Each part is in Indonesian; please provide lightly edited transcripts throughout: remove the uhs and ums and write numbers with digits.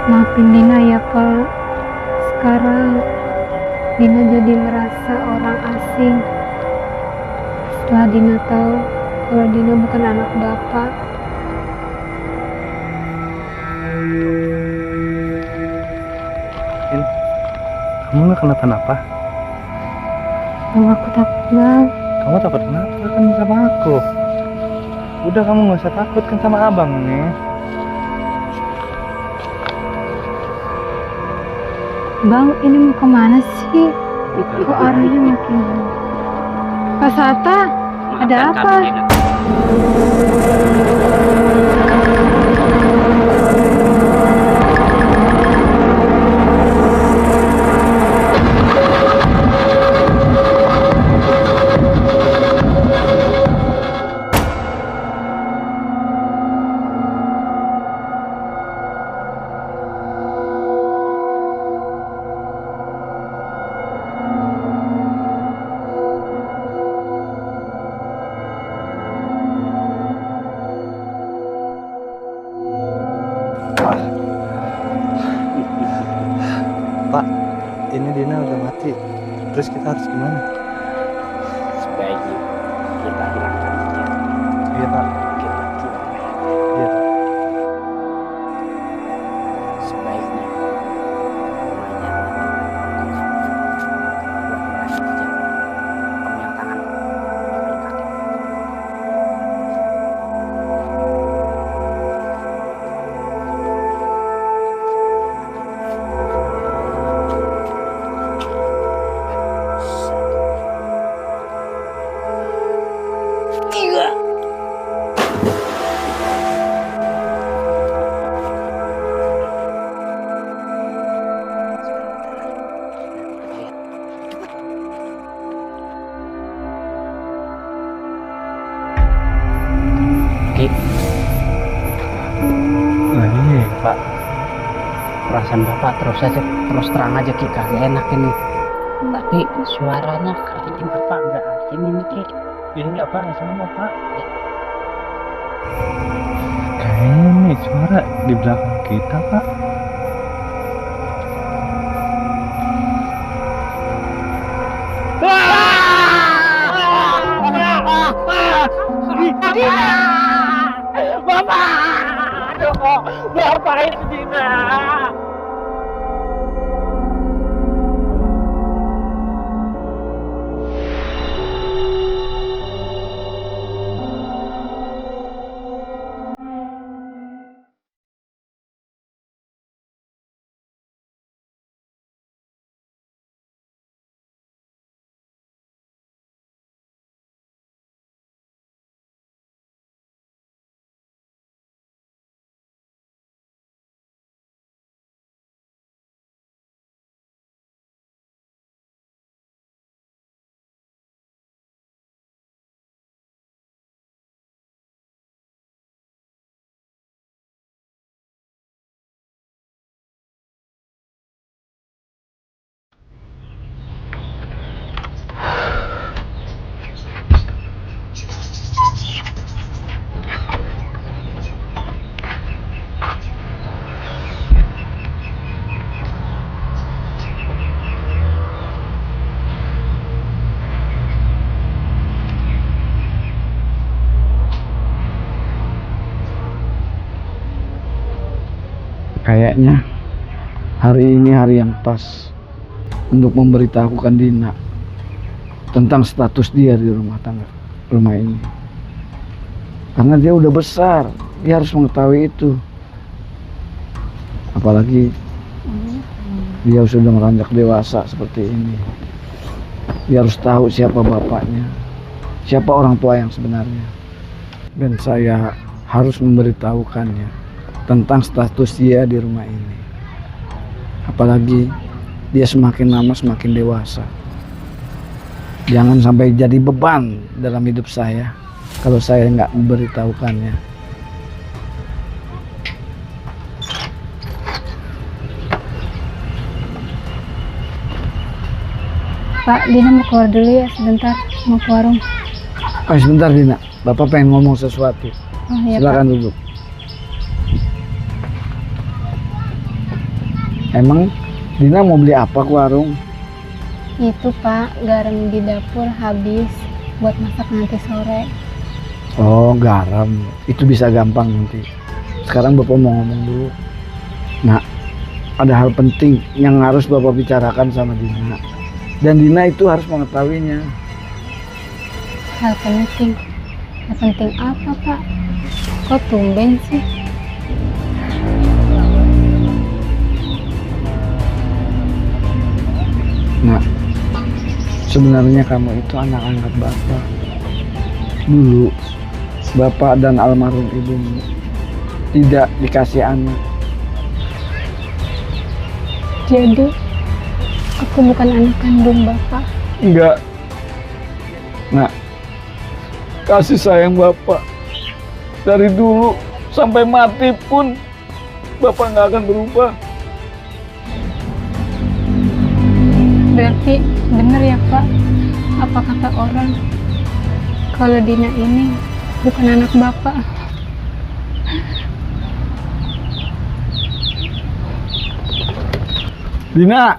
Maafin Dina ya Pak. Sekarang Dina jadi merasa orang asing. Setelah Dina tahu kalau Dina bukan anak Bapak. Kamu nggak kenapa-napa? Aku takut Bang. Kamu takut kenapa? Kan sama aku. Udah, kamu nggak usah takut, kan sama abang nih. Bang, ini mau kemana sih? Kok arahnya makin... Pak Sata, ada apa? Pak, ini Dina udah mati. Terus kita harus gimana? Sebaiknya kita hilangkan dia. Iya Pak. Kita culik. Iya Pak. Sebaiknya mayat itu buat saja pemegang tangan pakai kaki. Tiga. Ki, Nah ini Pak. perasaan Bapak terus terang aja Ki, kagak enak ini. Tapi suaranya kayaknya Bapak nggak asing ini Ki. Ini apa sama Pak? Kayaknya nih suara di belakang kita Pak. Bapak, aduh, Bapak itu Dina. Kayaknya hari ini hari yang pas untuk memberitahukan Dina tentang status dia di rumah ini. Karena dia udah besar, dia harus mengetahui itu. Apalagi dia sudah meranjak dewasa seperti ini. Dia harus tahu siapa bapaknya, siapa orang tua yang sebenarnya. Dan saya harus memberitahukannya tentang status dia di rumah ini. Apalagi dia semakin lama semakin dewasa. Jangan sampai jadi beban dalam hidup saya kalau saya nggak memberitahukannya. Pak, Dina mau keluar dulu ya sebentar, mau ke warung. Oh, sebentar Dina, Bapak pengen ngomong sesuatu. Oh iya Silakan Pak. duduk. Emang Dina mau beli apa ke warung? Itu Pak, garam di dapur habis buat masak nanti sore. Oh, garam. Itu bisa gampang nanti. Sekarang Bapak mau ngomong dulu. Nah, ada hal penting yang harus Bapak bicarakan sama Dina. Dan Dina itu harus mengetahuinya. Hal penting. Hal penting apa Pak? Kok tumben sih? Nah, sebenarnya kamu itu anak angkat Bapak. Dulu, Bapak dan almarhum ibumu tidak dikasih anak. Jadi, aku bukan anak kandung Bapak. Enggak. Nah, kasih sayang Bapak dari dulu sampai mati pun Bapak nggak akan berubah. Berarti benar ya Pak, apa kata orang kalau Dina ini bukan anak Bapak. Dina,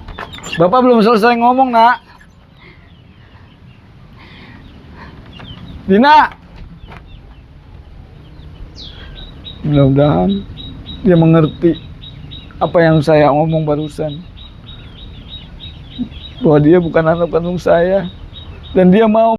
Bapak belum selesai ngomong, Nak. Dina. Mudah-mudahan dia mengerti apa yang saya ngomong barusan. Bahwa dia bukan anak kandung saya. Dan dia mau.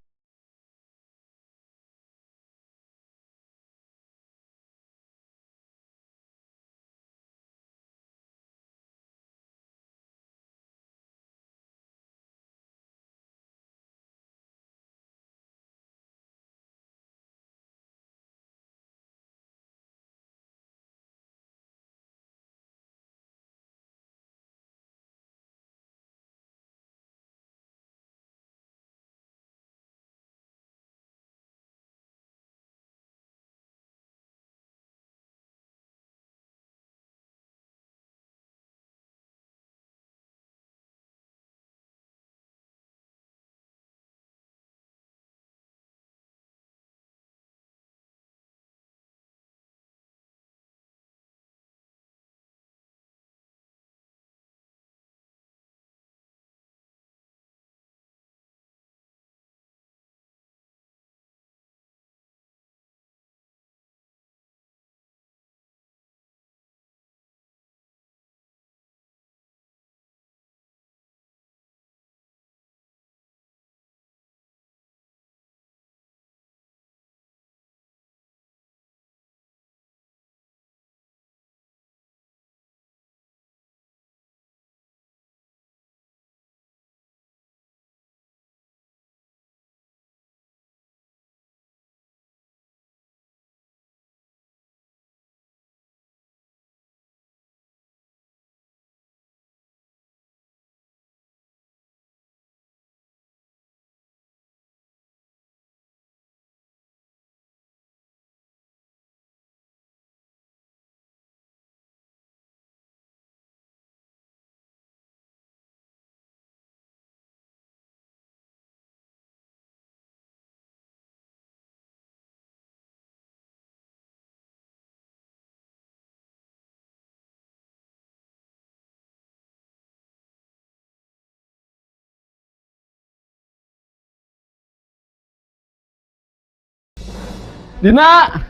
Dina.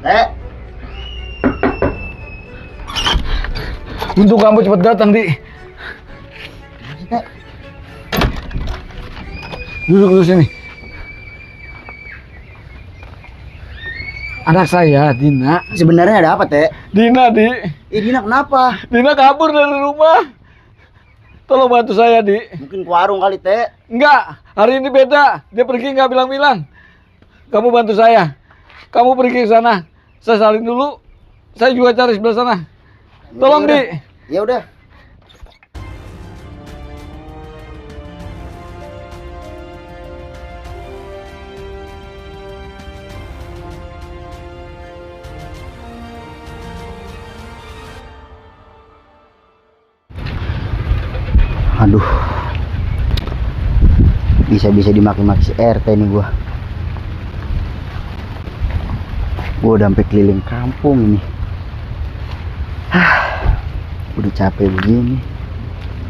Teh, Untung kamu cepat datang, Di. Teh. Duduk dulu sini. Anak saya, Dina. Sebenarnya ada apa, Teh? Dina, Di. Dina kenapa? Dina kabur dari rumah. Tolong bantu saya, Di. Mungkin ke warung kali, Teh. Enggak, hari ini beda. Dia pergi nggak bilang-bilang. Kamu bantu saya. Kamu pergi ke sana. Saya salin dulu. Saya juga cari sebelah sana. Tolong, Di. Ya udah. Aduh, bisa-bisa dimaki-maki si RT nih gua. Gua udah sampai keliling kampung ini. Udah capek begini.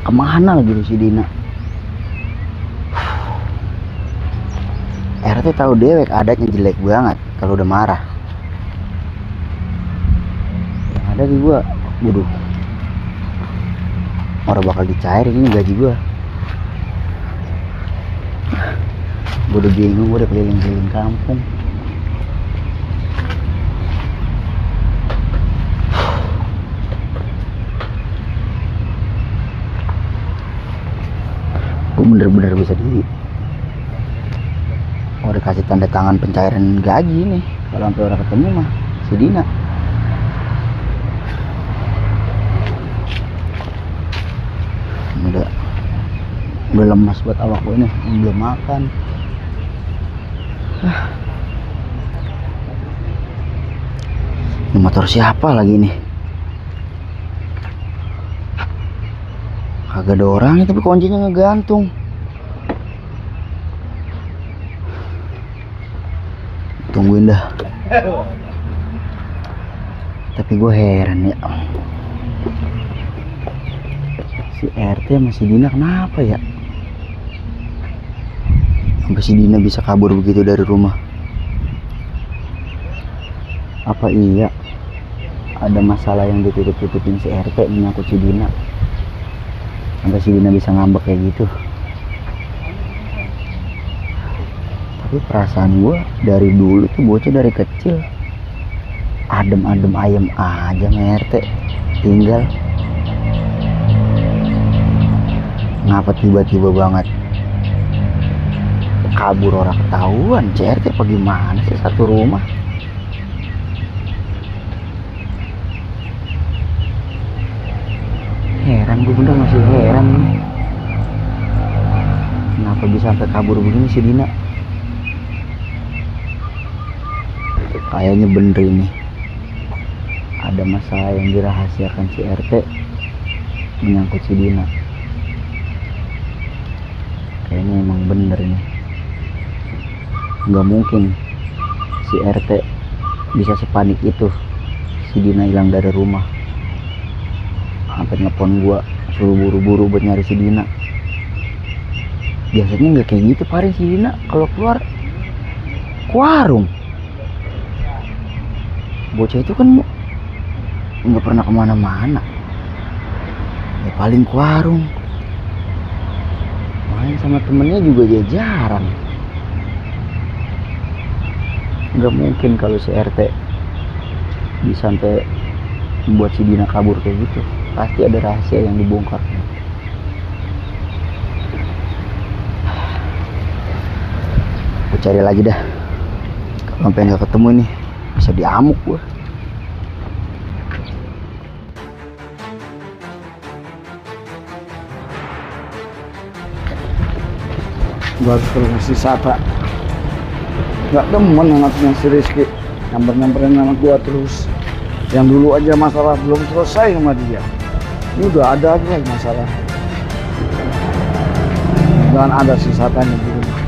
Kemana lagi si Dina? RT tahu dewek adatnya jelek banget kalau udah marah. Yang ada di gua, waduh. Orang bakal dicairin ini gaji gua. Gua udah bingung, gua udah keliling-keliling kampung. Gua bener-bener bisa udah kasih tanda tangan pencairan gaji nih. Kalau sampai orang ketemu mah si Dina. Udah lemas buat awak gue nih, belum makan. Ini motor siapa lagi nih? Kagak ada orangnya tapi kuncinya ngegantung. Tungguin dah. Tapi gue heran ya, si RT sama si Dina kenapa ya? Sampai si Dina bisa kabur begitu dari rumah. Apa iya ada masalah yang ditutup-tutupin si RT menyangkut si Dina? Sampai si Dina bisa ngambek kayak gitu. Tapi perasaan gue dari dulu tuh bocah dari kecil adem-adem ayem aja sama RT. Tinggal ngapa tiba-tiba banget kabur orang ketahuan? CRT apa gimana sih satu rumah? Heran gue, bener masih heran nih. Kenapa bisa sampai kabur begini si Dina? Kayaknya bener ini ada masalah yang dirahasiakan si RT menyangkut si Dina. Kayaknya emang bener ini. Nggak mungkin si RT bisa sepanik itu si Dina hilang dari rumah. Sampai nelfon gua suruh buru-buru buat nyari si Dina. Biasanya nggak kayak gitu paling si Dina kalau keluar ke warung. Bocah itu kan nggak pernah kemana-mana, ya paling ke warung. Main sama temennya juga dia jarang. Nggak mungkin kalau si RT bisa sampai membuat si Dina kabur kayak gitu. Pasti ada rahasia yang dibongkar. Gue cari lagi dah. Kalau sampai nggak ketemu nih bisa diamuk gue. Gue harus ke rumah si Sata. Gak demen anaknya si Rizky nyamper-nyamperin anak gue terus. Yang dulu aja masalah belum selesai sama dia, ini udah ada lagi masalah. Dan ada si Satanya di rumah.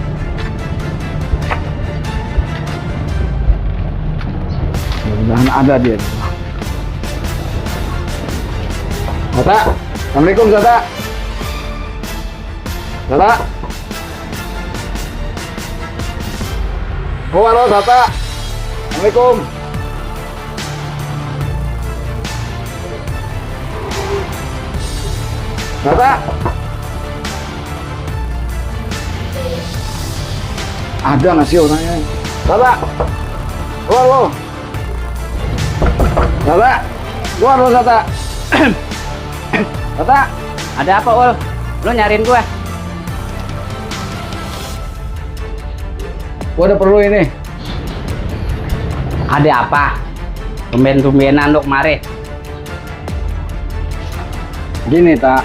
Mudah-mudahan ada dia di rumah. Sata, Assalamualaikum Sata. Sata. Oh, halo Sata. Assalamualaikum. Tata. Ada nggak sih orangnya? Tata. Keluar lo. Tata. Keluar lo Tata. Tata. Ada apa, Ul? Lu nyariin gua? Gua ada perlu ini. Ada apa? Tumben-tumbenan lu kemari. Gini tak,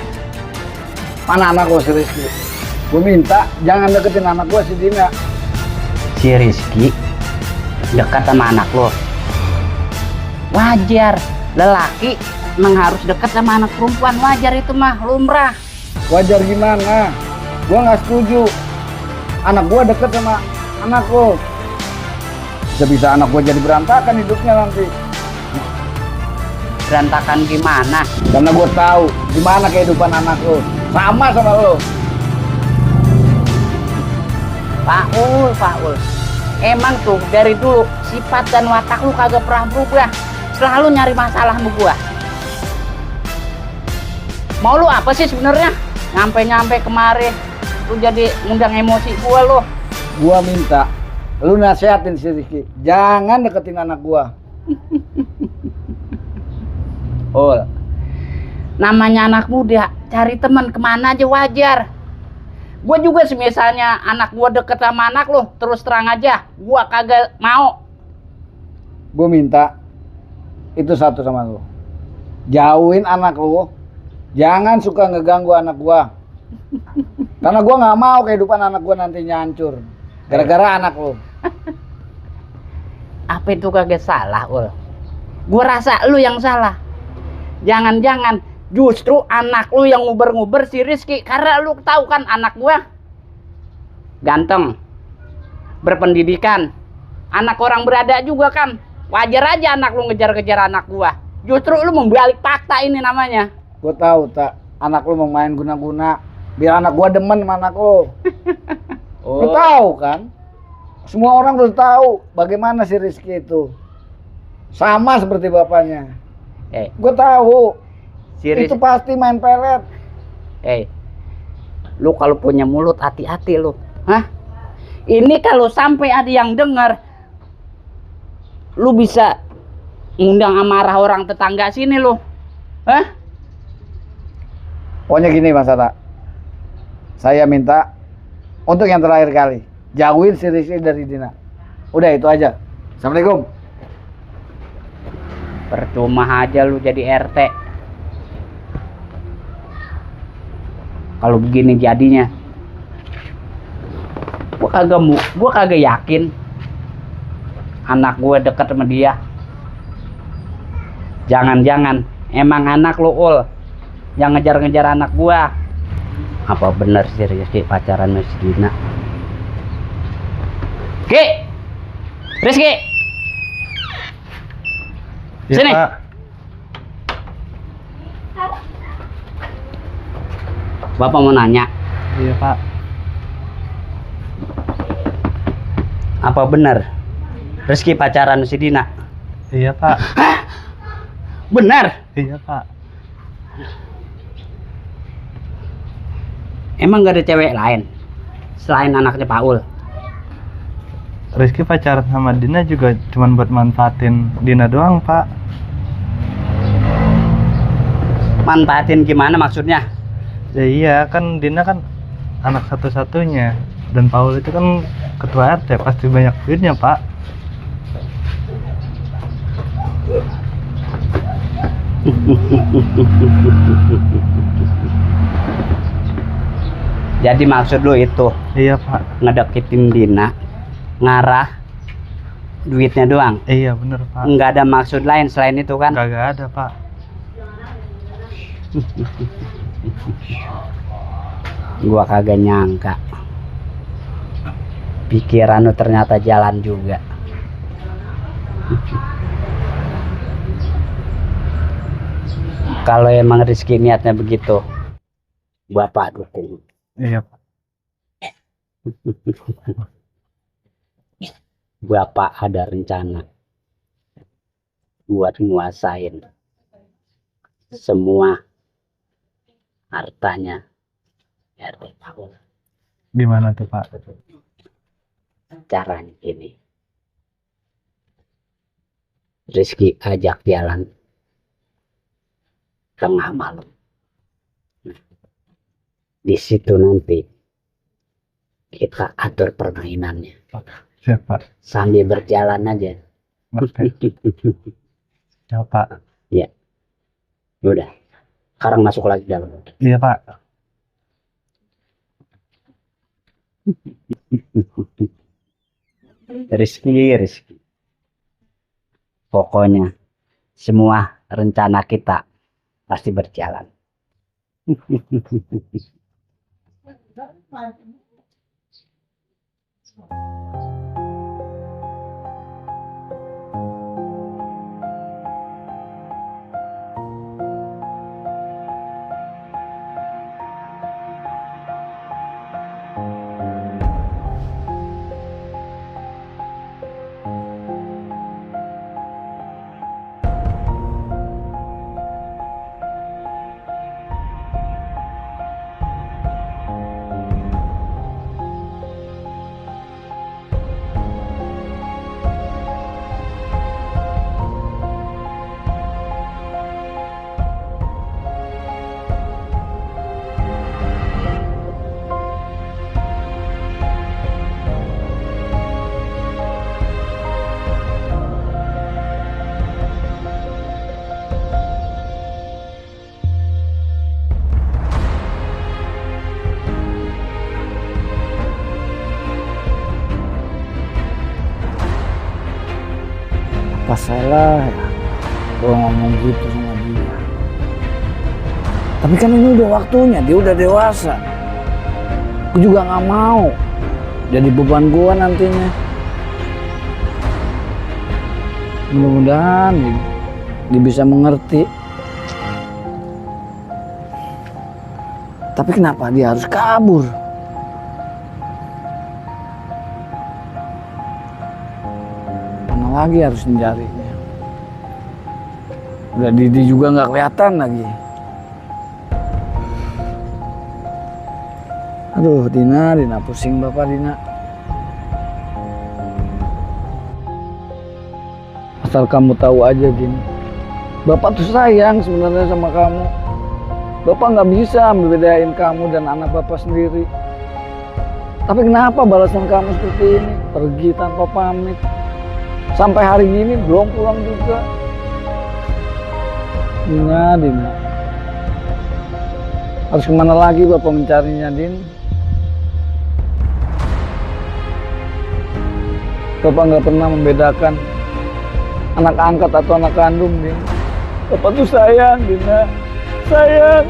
mana anak gua si Rizky? Gua minta jangan deketin anak gua si Dina. Si Rizky dekat sama anak lo. Wajar, lelaki emang harus dekat sama anak perempuan, wajar itu mah, lumrah. Wajar gimana? Gua nggak setuju. Anak gua deket sama anak lo. Bisa-bisa anak gua jadi berantakan hidupnya nanti. Berantakan gimana? Karena gua tahu gimana kehidupan anak lo. Sama lo. Pak Ul. Emang tuh dari dulu sifat dan watak lu kagak pernah berubah. Selalu nyari masalah sama gua. Mau lu apa sih sebenarnya? Nyampe kemari lu jadi ngundang emosi gua lu. Gua minta lu nasihatin si Rizky, jangan deketin anak gua. Ul, namanya anak muda, cari teman kemana aja wajar. Gue juga semisalnya anak gue deket sama anak lo, terus terang aja, gue kagak mau. Gue minta itu satu sama lo, jauhin anak lo, jangan suka ngeganggu anak gue. Karena gue nggak mau kehidupan anak gue nantinya hancur gara-gara anak lo. Apa itu kagak salah, Ul? Gue rasa lu yang salah. Jangan-jangan justru anak lu yang nguber-nguber si Rizky, karena lu tahu kan anak gua ganteng, berpendidikan, anak orang berada juga kan. Wajar aja anak lu ngejar-ngejar anak gua. Justru lu membalik fakta ini namanya. Gue tahu tak, anak lu mau main guna-guna biar anak gua demen sama anak lu. Lu tahu kan? Semua orang udah tahu bagaimana si Rizky itu. Sama seperti bapaknya. Gue tahu. Itu pasti main pelet. Lu kalau punya mulut hati-hati lu. Hah? Ini kalau sampai ada yang dengar, lu bisa ngundang amarah orang tetangga sini lu. Hah? Pokoknya gini Mas Tata, saya minta untuk yang terakhir kali, jauhin si Rizky dari Dina. Udah itu aja. Assalamualaikum. Percuma aja lu jadi RT. Kalau begini jadinya, gua kagak yakin anak gue deket sama dia. Jangan-jangan emang anak lu Ul yang ngejar-ngejar anak gua. Apa bener sih Rizky pacaran sama si Dina? Rizky, Ya, sini. Pak. Bapak mau nanya, Iya Pak. apa benar Rizky pacaran si Dina? Iya Pak. Benar? Iya Pak. Emang gak ada cewek lain selain anaknya Paul? Rizky pacaran sama Dina juga cuman buat manfaatin Dina doang Pak. Manfaatin gimana maksudnya? Ya iya kan Dina kan anak satu-satunya dan Paul itu kan ketua RT, pasti banyak duitnya Pak. Jadi maksud lu itu Iya Pak. ngedeketin Dina ngarah duitnya doang? Iya bener Pak. Nggak ada maksud lain selain itu kan? Kagak ada Pak. Gua kagak nyangka pikiran lu ternyata jalan juga. Kalau emang Rizky niatnya begitu, Bapak dukung. Iya Pak. Bapak ada rencana buat nguasain semua hartanya RT Paul. Gimana tuh Pak? Caranya gini, Rizky ajak jalan tengah malam. Di situ nanti kita atur permainannya Siap Pak. sambil berjalan aja. Oke. Siap Pak. Udah, sekarang masuk lagi dalam. Iya Pak. Rizky. Pokoknya semua rencana kita pasti berjalan. Apa salah ya gua ngomong gitu sama dia? Tapi kan ini udah waktunya, dia udah dewasa. Gua juga nggak mau jadi beban gua nantinya. Mudah-mudahan dia bisa mengerti. Tapi kenapa dia harus kabur? Mana lagi harus mencarinya? Udah Didi juga nggak kelihatan lagi. Aduh, Dina pusing Bapak Dina. Asal kamu tahu aja, Din. Bapak tuh sayang sebenarnya sama kamu. Bapak nggak bisa membedain kamu dan anak Bapak sendiri. Tapi kenapa balasan kamu seperti ini? Pergi tanpa pamit. Sampai hari ini belum pulang juga. Dina. Harus kemana lagi Bapak mencarinya, Din? Bapak nggak pernah membedakan anak angkat atau anak kandung, Din. Bapak tuh sayang, Dina. Sayang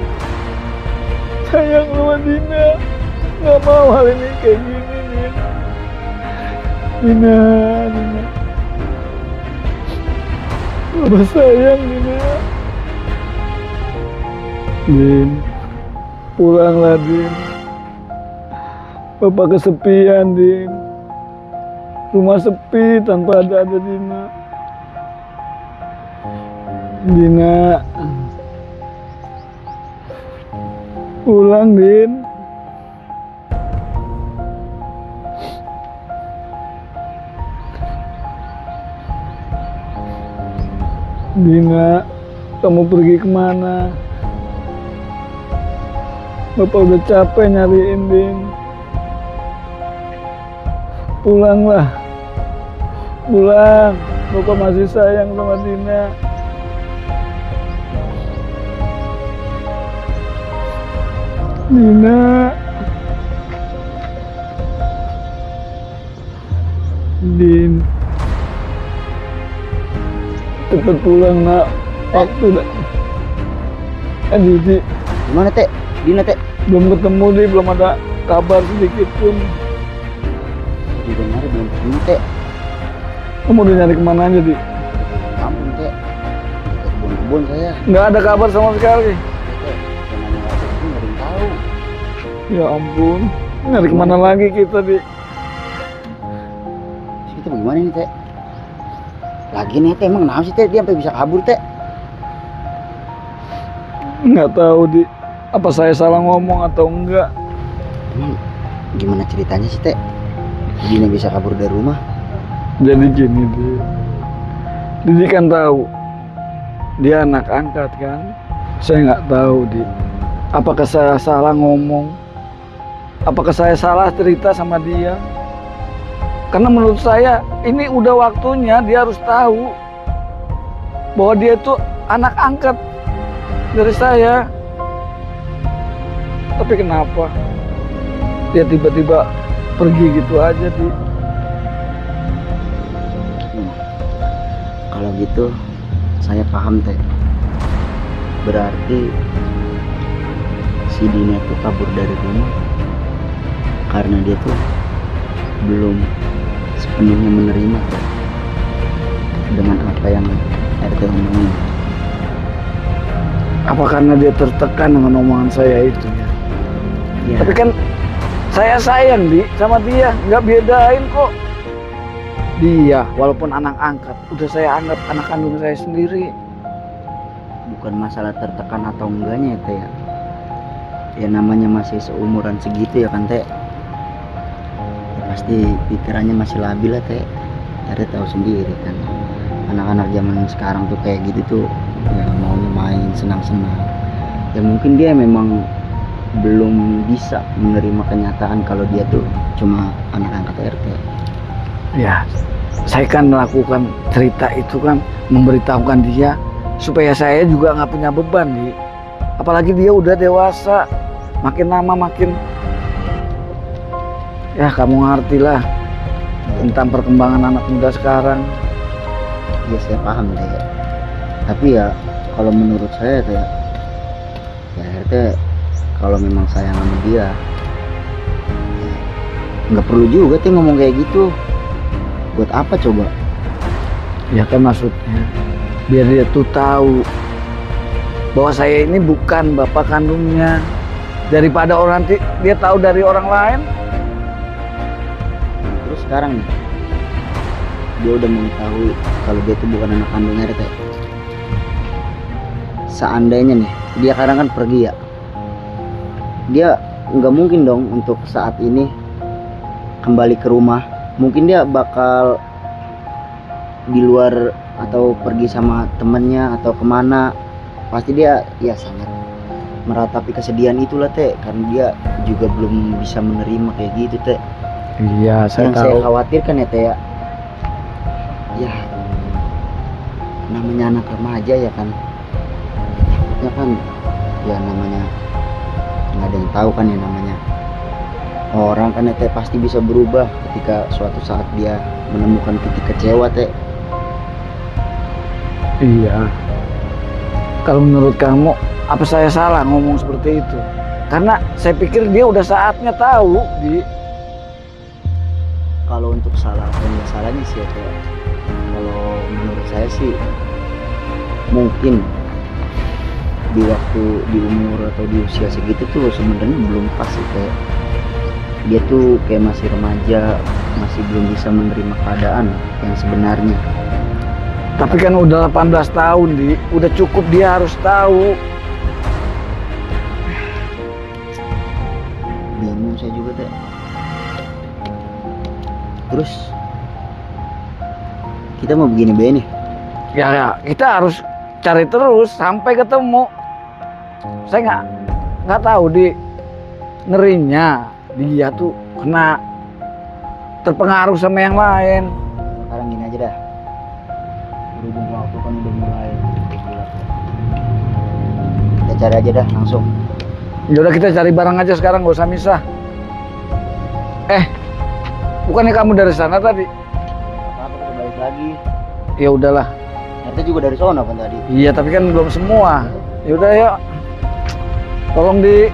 sama Dina. Nggak mau hal ini kayak gini, Din. Dina. Bapak sayang, Dina. Din, pulanglah, Din. Bapak kesepian, Din. Rumah sepi tanpa ada Dina. Dina, pulang, Din. Dina, kamu pergi kemana? Bapak udah capek nyariin, Din. Pulanglah. Pulang. Bapak masih sayang sama Dina. Dina. Din. Cepet pulang, Nak. Waktu udah. Didi. Gimana Teh? Dina Teh? Belum ketemu, Di. Belum ada kabar sedikit pun. Juga nyari belum ketemu Teh. Kamu udah nyari kemana aja, Di? Kampung Teh. Kebun-kebun saya. Nggak ada kabar sama sekali. Teh, namanya lagi itu nggak ada yang tahu. Ya ampun. Nyari kemana lagi kita, Di? Terus kita bagaimana nih Teh? Lagi nih Teh, emang kenapa sih Teh? Dia sampai bisa kabur Teh? Nggak tahu, Di. Apa saya salah ngomong atau enggak? Emang gimana ceritanya sih, Teh? Dina bisa kabur dari rumah? Jadi gini, Didi kan tahu dia anak angkat kan. Saya nggak tahu, Di. Apakah saya salah ngomong? Apakah saya salah cerita sama dia? Karena menurut saya ini udah waktunya dia harus tahu bahwa dia itu anak angkat dari saya. Tapi kenapa dia tiba-tiba pergi gitu aja, Di? Kalau gitu saya paham, Teh. Berarti si Dina itu kabur dari rumah karena dia tuh belum sepenuhnya menerima, Teh, dengan apa yang RT omongin. Apa karena dia tertekan dengan omongan saya itu ya? Ya, Tapi kan saya sayang, Di, sama dia. Nggak bedain kok. Dia walaupun anak angkat, udah saya anggap anak kandung saya sendiri. bukan masalah tertekan atau enggaknya ya, Teh, ya. Ya namanya masih seumuran segitu ya kan, Teh. Ya, pasti pikirannya masih labil lah, Teh. RT tahu sendiri kan. Anak-anak zaman sekarang tuh kayak gitu tuh, ya maunya main senang-senang. Ya mungkin dia memang belum bisa menerima kenyataan kalau dia tuh cuma anak angkat RT. Ya, saya kan melakukan cerita itu kan memberitahukan dia supaya saya juga nggak punya beban, Di. Apalagi dia udah dewasa, makin lama makin, ya kamu ngerti lah tentang perkembangan anak muda sekarang. Ya saya paham, Teh. Tapi ya kalau menurut saya, Teh, ya RT kalau memang sayang sama dia, ya, nggak perlu juga, Teh, ngomong kayak gitu. Buat apa coba? Ya kan maksudnya biar dia tuh tahu bahwa saya ini bukan bapak kandungnya. Daripada orang dia tahu dari orang lain. Terus sekarang nih, dia udah mengetahui kalau dia itu bukan anak kandung RT. Seandainya nih, dia kadang kan pergi ya. Dia nggak mungkin dong untuk saat ini kembali ke rumah. Mungkin dia bakal di luar atau pergi sama temennya atau kemana. Pasti dia ya sangat meratapi kesedihan itulah, Teh, karena dia juga belum bisa menerima kayak gitu, Teh. Iya, saya Yang tahu. saya khawatirkan ya, Teh, ya namanya anak remaja ya kan, takutnya kan ya namanya nggak ada yang tahu kan ya, namanya orang kan ya, Teh, pasti bisa berubah ketika suatu saat dia menemukan titik kecewa, Teh. Iya. Kalau menurut kamu, apa saya salah ngomong seperti itu? Karena saya pikir dia udah saatnya tahu, Di. Kalau untuk salah atau nggak salahnya sih ya, Teh, kalau menurut saya sih mungkin di waktu, di umur atau di usia segitu tuh sebenarnya belum pas sih, Teh. Dia tuh kayak masih remaja, masih belum bisa menerima keadaan yang sebenarnya. Tapi kan udah 18 tahun, Di. Udah cukup dia harus tahu. Bingung saya juga, Teh. Terus kita mau begini nih. Ya, kita harus cari terus sampai ketemu. Saya nggak tahu, Di. Ngerinya dia tuh kena terpengaruh sama yang lain. Sekarang gini aja dah. Berhubung waktu kan udah mulai gelap. Kita cari aja dah langsung. Ya udah, kita cari barang aja sekarang, gak usah misah. Bukannya kamu dari sana tadi? Apa-apa kita balik lagi. Ya udahlah. RT juga dari sono kan tadi. Iya, tapi kan belum semua. Ya udah, yuk. Tolong, Di.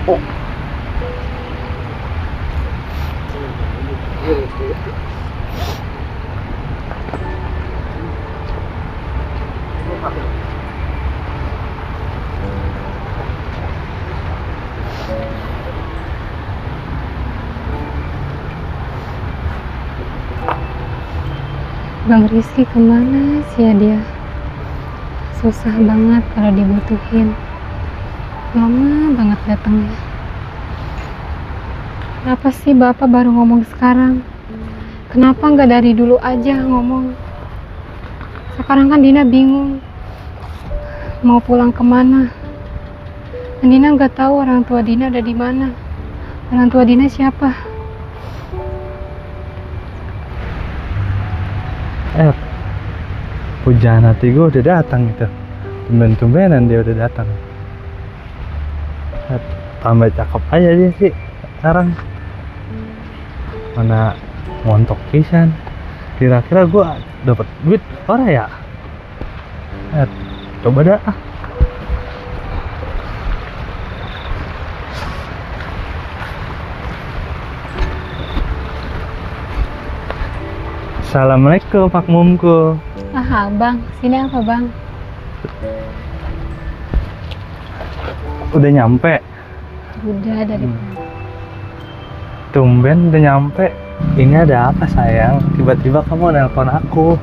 Bang Rizky kemana sih ya dia? Susah banget kalau dibutuhin. Lama banget datangnya. Kenapa sih Bapak baru ngomong sekarang? Kenapa nggak dari dulu aja ngomong? Sekarang kan Dina bingung mau pulang kemana. Dan Dina nggak tahu orang tua Dina ada di mana. Orang tua Dina siapa? Pujaan hati gue udah datang gitu. Tumben-tumbenan dia udah datang. Tambah cakep aja dia sih sekarang. Mana montok pisan. Kira-kira gue dapat duit ora ya? Coba dah. Assalamualaikum Pak Mumku. Ah, Bang, sini apa Bang? Udah nyampe? Udah dari Tumben udah nyampe. Ini ada apa sayang? Tiba-tiba kamu nelpon aku.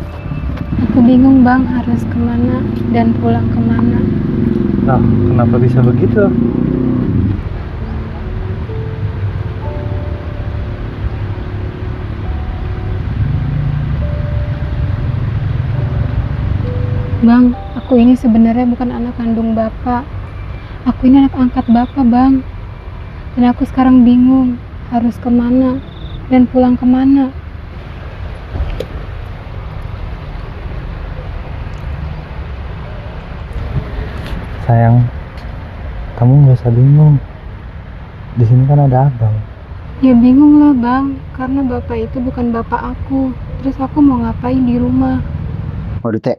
Aku bingung Bang harus kemana dan pulang kemana. Nah, kenapa bisa begitu? Bang, aku ini sebenarnya bukan anak kandung Bapak. Aku ini anak angkat Bapak Bang. Dan aku sekarang bingung harus kemana dan pulang kemana. Sayang, kamu nggak usah bingung. Di sini kan ada abang. Ya bingung lah Bang, karena Bapak itu bukan Bapak aku. Terus aku mau ngapain di rumah? Waduh, Teh.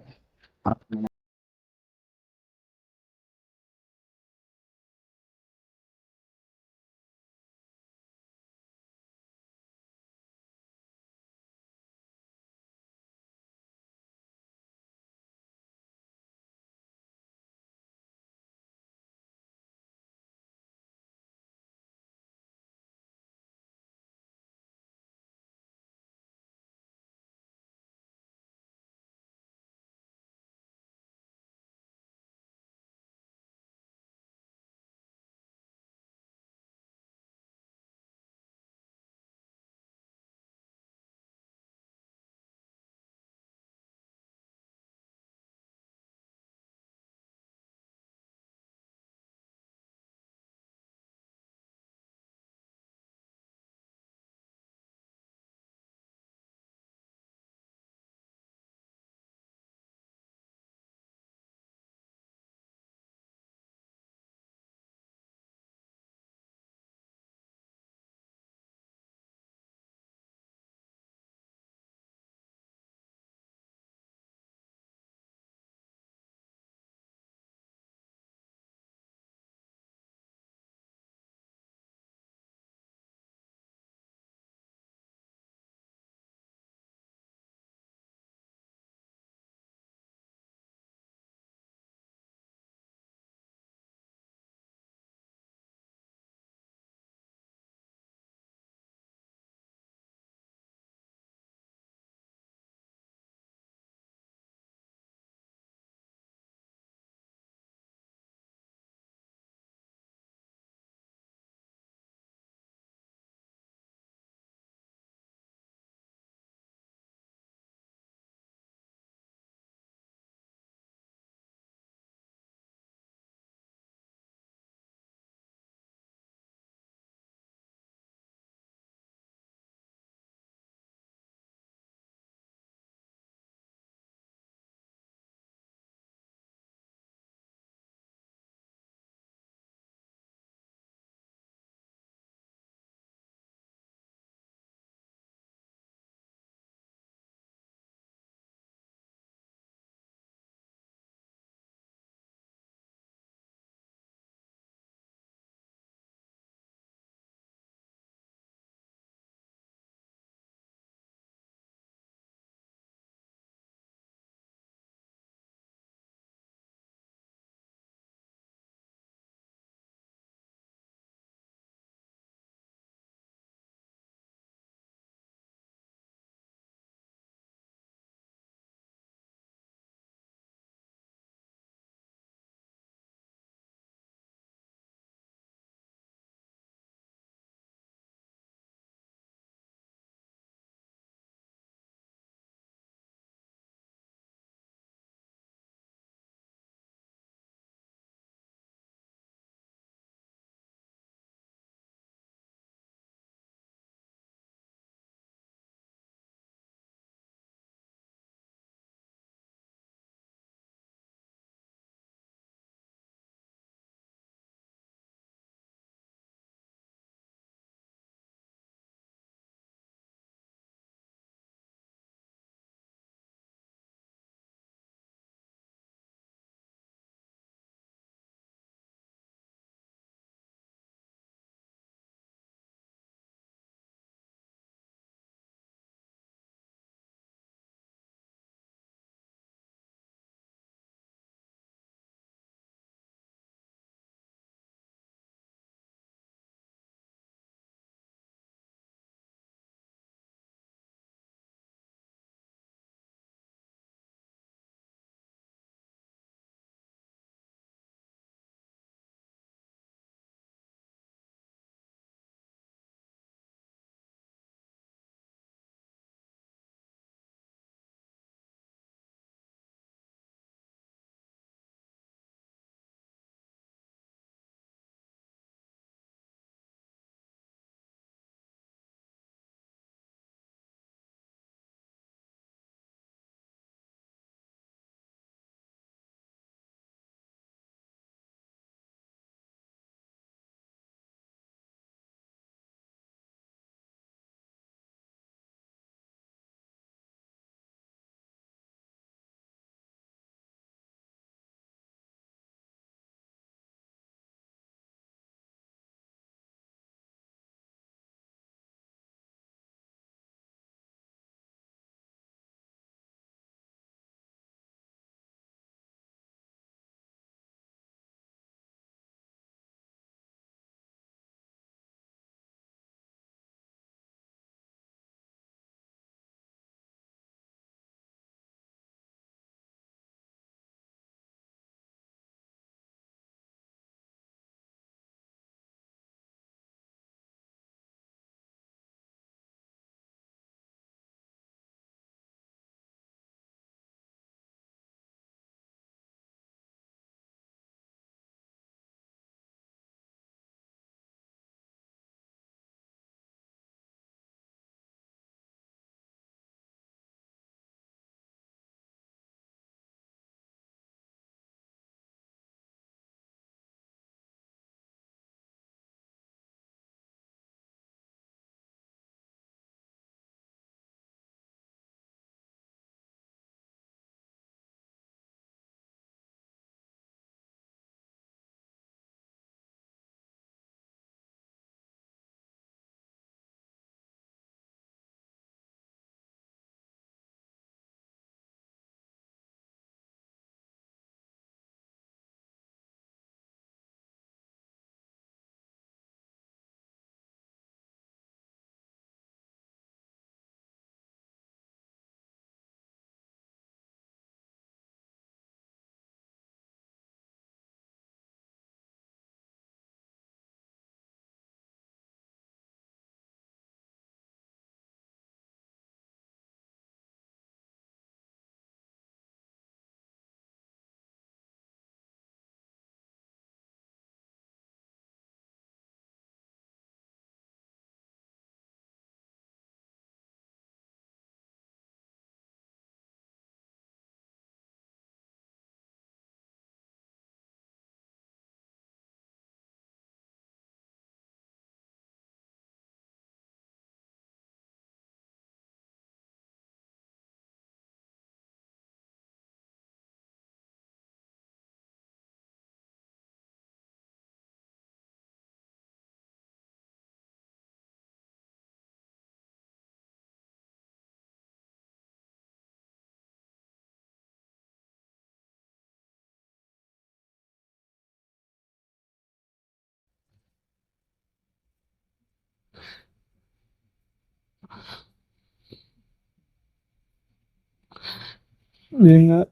Dina,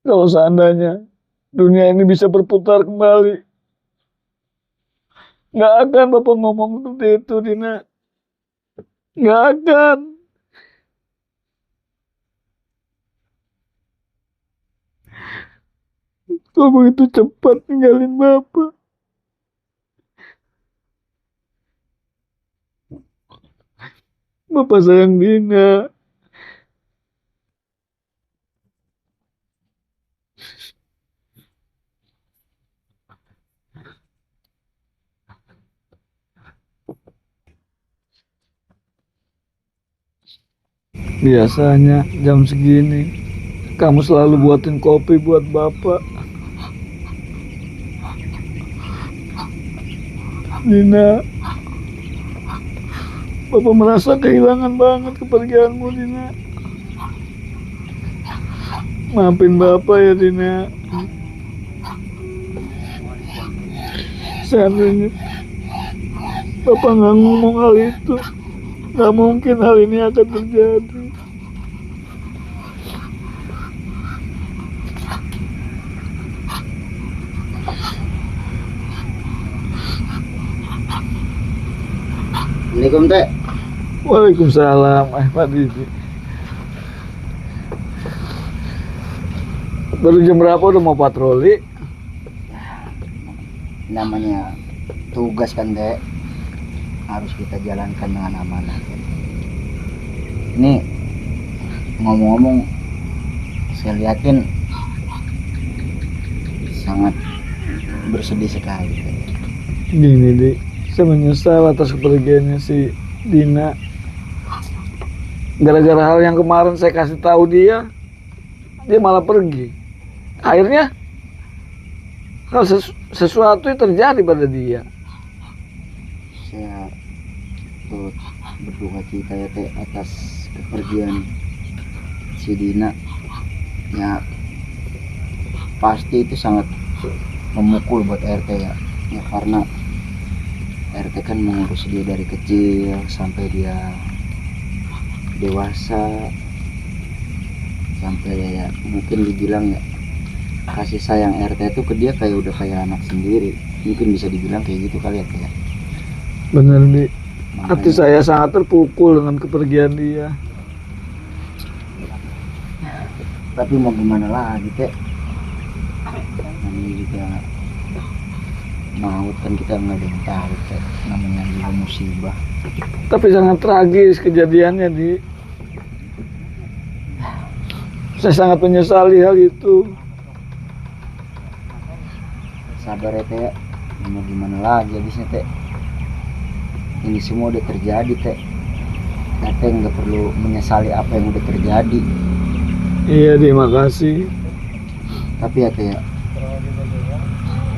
kalau seandainya dunia ini bisa berputar kembali, nggak akan Bapak ngomong seperti itu, Dina. Nggak akan. Kamu begitu cepat ninggalin Bapak. Bapak sayang Dina. Biasanya jam segini kamu selalu buatin kopi buat Bapak. Dina, Bapak merasa kehilangan banget kepergianmu, Dina. Maafin Bapak ya, Dina. Seandainya Bapak nggak ngomong hal itu, nggak mungkin hal ini akan terjadi. Assalamualaikum Teh. Waalaikumsalam, Pak Didi. Baru jam berapa udah mau patroli? Namanya tugas kan Teh, harus kita jalankan dengan amanah. Ini ngomong-ngomong, saya liatin sangat bersedih sekali Teh. Gini, Di. Saya menyesal atas kepergiannya si Dina. Gara-gara hal yang kemarin saya kasih tahu dia malah pergi. Akhirnya hal sesuatu yang terjadi pada dia. Saya turut berduka cita ya Teh atas kepergian si Dina. Ya pasti itu sangat memukul buat RT ya. Ya karena RT kan mengurus dia dari kecil sampai dia dewasa, sampai ya mungkin dibilang ya kasih sayang RT itu ke dia kayak udah kayak anak sendiri, mungkin bisa dibilang kayak gitu kali ya Teh. Bener, Di. Makanya, Hati saya sangat terpukul dengan kepergian dia. tapi mau gimana lagi Teh, ini juga maut kan kita nggak ada yang tahu Teh, namanya juga musibah. Tapi sangat tragis kejadiannya, Di. Saya sangat menyesali hal itu. Sabar ya Teh, mau gimana lagi habisnya Teh, ini semua udah terjadi Teh. Teh nggak perlu menyesali apa yang udah terjadi. Iya, Di, makasih. Tapi ya Teh,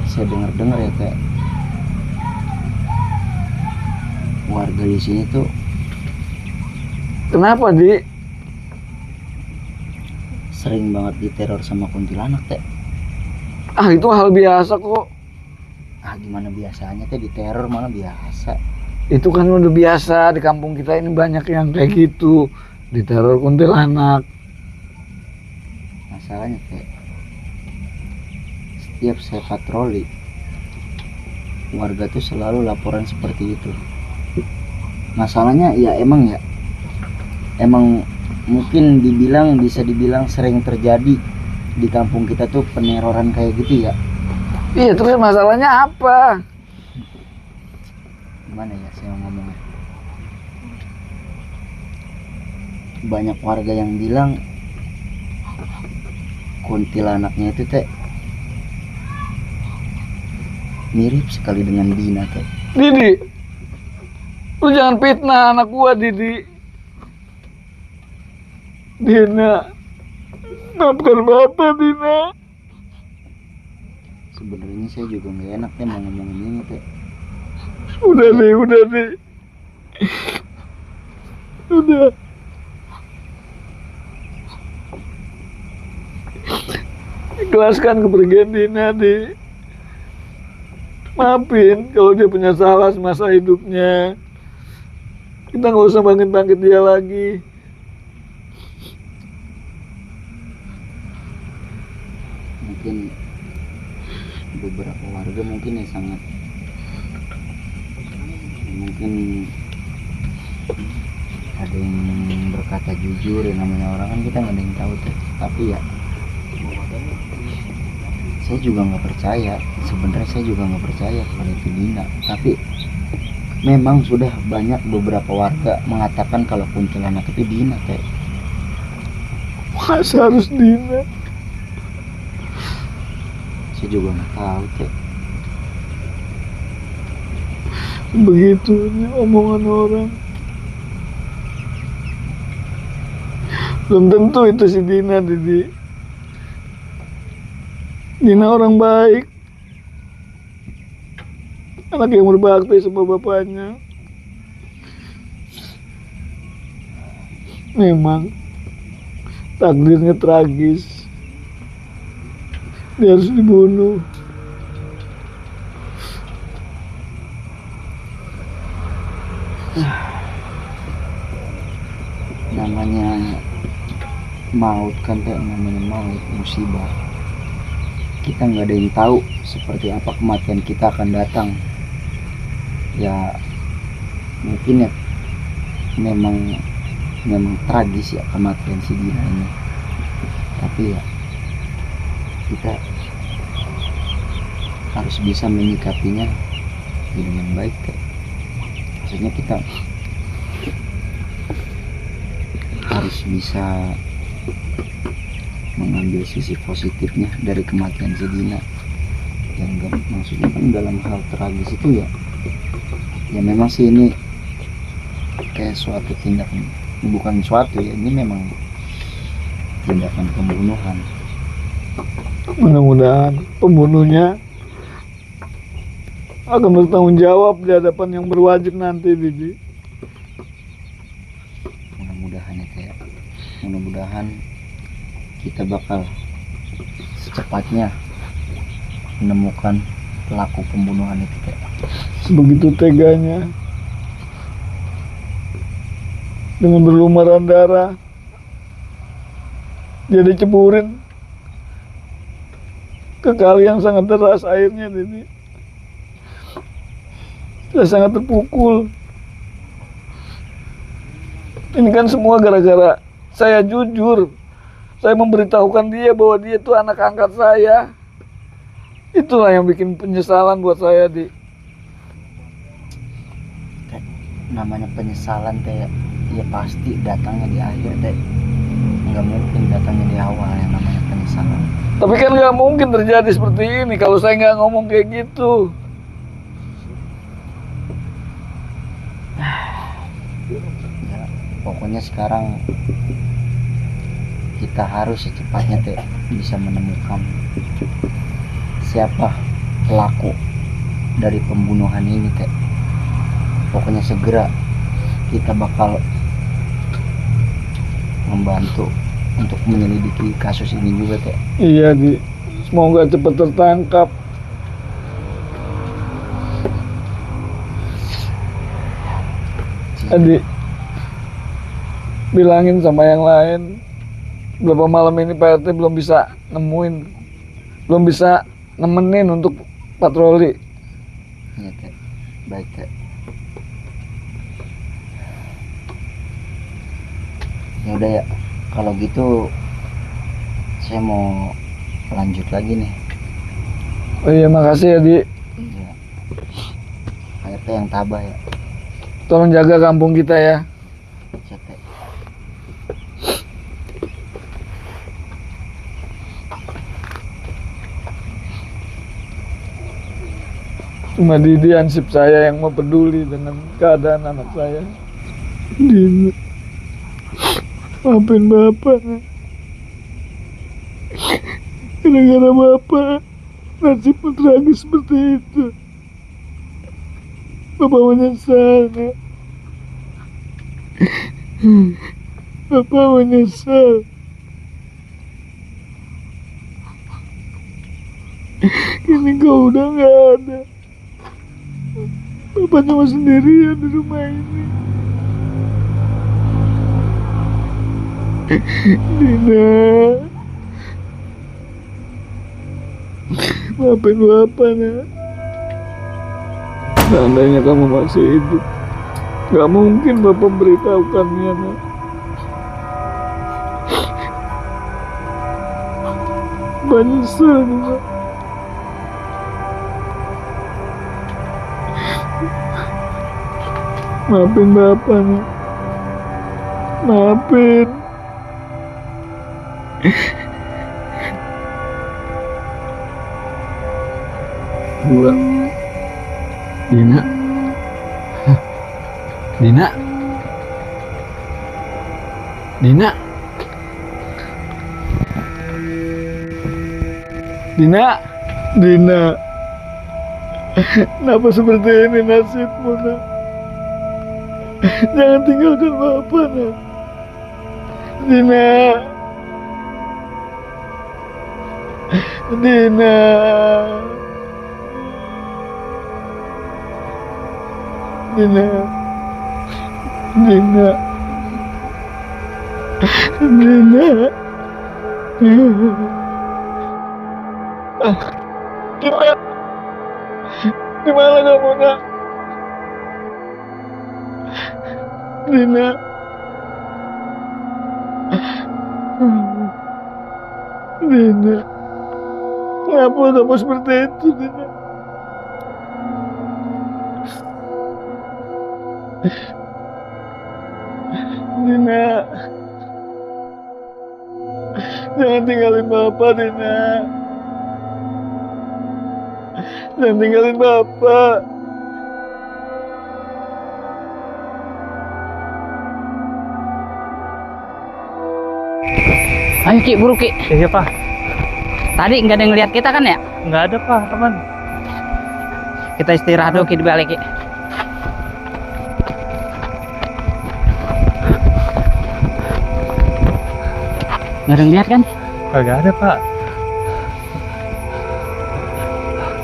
saya dengar ya Teh, warga di sini tuh Kenapa, Di? sering banget diteror sama kuntilanak Teh. Ah, itu hal biasa kok. Ah gimana biasanya Teh, diteror mana biasa. Itu kan udah biasa di kampung kita ini, banyak yang kayak gitu, diteror kuntilanak. Masalahnya Teh, setiap saya patroli warga tuh selalu laporan seperti itu. Masalahnya ya emang mungkin bisa dibilang sering terjadi di kampung kita tuh peneroran kayak gitu ya. Iya, terus masalahnya apa? Gimana ya saya ngomongnya, banyak warga yang bilang kuntilanaknya itu Teh mirip sekali dengan Dina Teh. Didi, lu jangan fitnah anak gua, Didi. Dina, maafkan Bapak, Dina. Sebenarnya saya juga nggak enak Teh mau ngomongin ini Teh. Udah, Di. Udah. Ikhlaskan kepergian Dina, Di. Maafin kalau dia punya salah semasa hidupnya. Kita nggak usah bangkit-bangkit dia lagi. mungkin beberapa warga mungkin ya sangat mungkin ada yang berkata jujur, yang namanya orang kan kita nggak ada yang tahu tuh. Tapi ya saya juga nggak percaya, sebenarnya saya juga nggak percaya kalau itu Dina. Tapi memang sudah banyak beberapa warga mengatakan kalau kuntilanak itu Dina teh. Masa harus Dina? Saya juga nggak tahu teh. Begitunya omongan orang. Belum tentu itu si Dina, Didi. Dina orang baik, anak yang berbakti sama bapaknya. Memang takdirnya tragis, dia harus dibunuh. Namanya maut kan teh, namanya maut musibah. Kita nggak ada yang tahu seperti apa kematian kita akan datang. Ya mungkin ya memang tragis ya kematian si Dina ini. Tapi ya kita harus bisa menyikapinya dengan baik teh. Maksudnya kita harus bisa mengambil sisi positifnya dari kematian si Dina. Yang enggak, maksudnya kan dalam hal tragis itu ya memang sih ini kayak suatu tindakan, bukan suatu ya, ini memang tindakan pembunuhan. Mudah-mudahan pembunuhnya akan bertanggung jawab di hadapan yang berwajib nanti, Didi. Mudah-mudahan ya kayak, mudah-mudahan kita bakal secepatnya menemukan pelaku pembunuhan itu kayak. Begitu teganya, dengan berlumuran darah dia diceburin ke kali yang sangat deras airnya, Didi. Saya sangat terpukul. Ini kan semua gara-gara saya jujur. Saya memberitahukan dia bahwa dia itu anak angkat saya. Itulah yang bikin penyesalan buat saya, Di. Namanya penyesalan teh ya pasti datangnya di akhir teh, nggak mungkin datangnya di awal yang namanya penyesalan. Tapi kan nggak mungkin terjadi seperti ini kalau saya nggak ngomong kayak gitu. Ya, pokoknya sekarang kita harus secepatnya teh bisa menemukan siapa pelaku dari pembunuhan ini teh. Pokoknya segera kita bakal membantu untuk menyelidiki kasus ini juga teh. Iya, Di. Semoga cepat tertangkap. Adik, bilangin sama yang lain, beberapa malam ini Pak RT belum bisa nemenin untuk patroli. Iya teh, baik teh. Ya udah ya, kalau gitu saya mau lanjut lagi nih. Oh iya, makasih ya, Di. Ya, Pak RT yang tabah ya. Tolong jaga kampung kita ya. Ya, teh. Cuma Didi ansip saya yang mau peduli dengan keadaan anak saya. Dina, maafin Bapak. Gara-gara Bapak, nasibmu tragis seperti itu. Bapak menyesal, Nak. Bapak menyesal. Kini kau udah gak ada. Bapak cuma sendirian di rumah ini. Dina, Maafin Bapak, Nak. Seandainya kamu masih hidup, gak mungkin Bapak beritahukannya, Nak. Bapak nyesel nih, Nak. Maafin Bapak, Nak. Maafin. Gua Dina. Dina. Dina. Dina. Dina. Kenapa seperti ini nasibmu, Nak? Jangan tinggalkan Bapak, Nak. Dina. Dina. Dina. Dina. Dina. Dina. Di mana kamu, Nak? Dina. Dina. Kenapa kamu seperti itu, Dina? Dina. Jangan tinggalin Bapak, Dina. Jangan tinggalin Bapak. Ayo Ki, buru Ki. Iya Pak. Tadi nggak ada yang ngeliat kita kan ya? Nggak ada Pak, teman. Kita istirahat dulu Ki di balik Ki. Nggak ada yang lihat kan? Nggak ada Pak.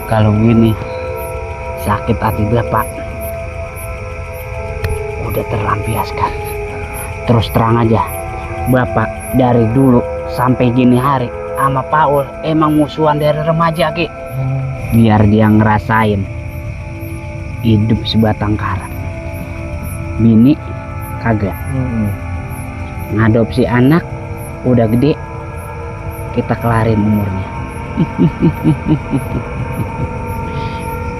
Kalau gini sakit hati Bapak udah terlampiaskan. Terus terang aja, Bapak dari dulu sampai gini hari sama Paul emang musuhan dari remaja Ki. Biar dia ngerasain hidup sebatang kara. Bini kagak. Ngadopsi anak udah gede, kita kelarin umurnya.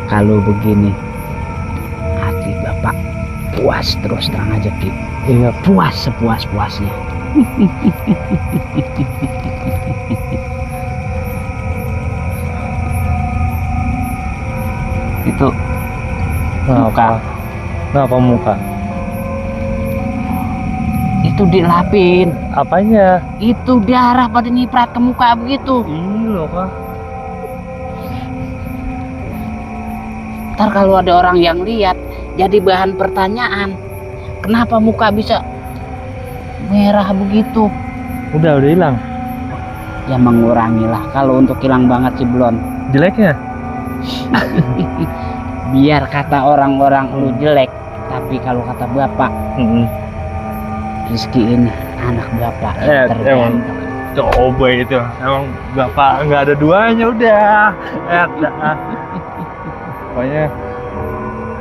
Kalau begini hati Bapak puas terus terang aja Ki. Iya. Puas sepuas-puasnya. Itu muka. Kenapa muka? Itu dilapin. Apanya? Itu darah pada nyiprat ke muka begitu. Ih loh Pak. Ntar kalau ada orang yang lihat jadi bahan pertanyaan, kenapa muka bisa merah begitu? Udah hilang. Ya mengurangilah. Kalau untuk hilang banget sih belum. Jeleknya? Biar kata orang-orang lu jelek, tapi kalau kata Bapak, Rizky ini anak Bapak yang terganteng. Coba itu emang Bapak nggak ada duanya udah.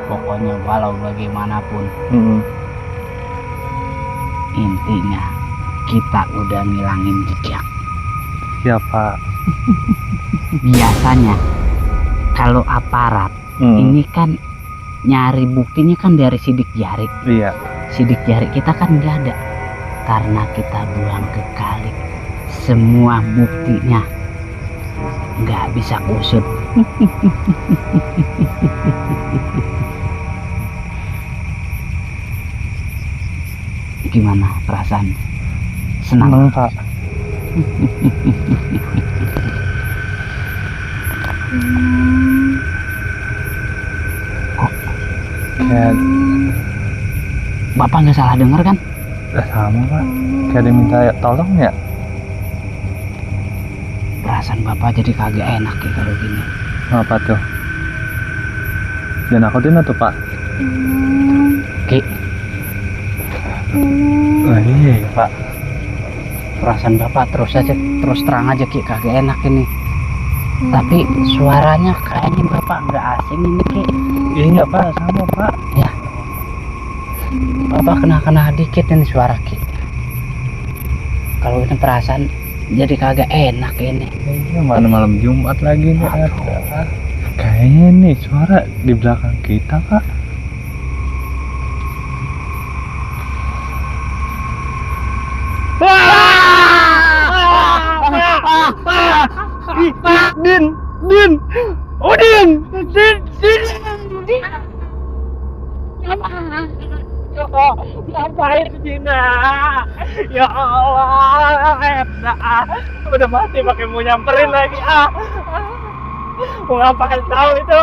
Pokoknya walau bagaimanapun, intinya kita udah ngilangin jejak. Siapa? Biasanya kalau aparat ini kan nyari buktinya kan dari sidik jari. Iya. Sidik jari kita kan nggak ada karena kita buang ke kali. Semua buktinya nggak bisa kusut. Gimana perasaan? Senang Pak. Kayak Bapak nggak salah dengar kan? sama Pak. Kayak dia minta tolong ya. Perasaan Bapak jadi kagak enak ya kalau gini. Apa tuh? Jangan nakutin tuh Pak. Ki, Iya Pak. perasaan Bapak terus terang aja Ki kagak enak ini. Tapi suaranya kayaknya bapak nggak asing ini Ki. Iya pak, sama pak. Ya. Bapak kena dikit ini suara Ki. Kalau ini perasaan jadi kagak enak ini. Iya, mana malam Jumat lagi nih ada. Kayaknya nih suara di belakang kita pak. Din, oh Din. Ngapain Dina? Ya Allah, udah mati pakai mau nyamperin lagi. Mau ngapain tahu itu?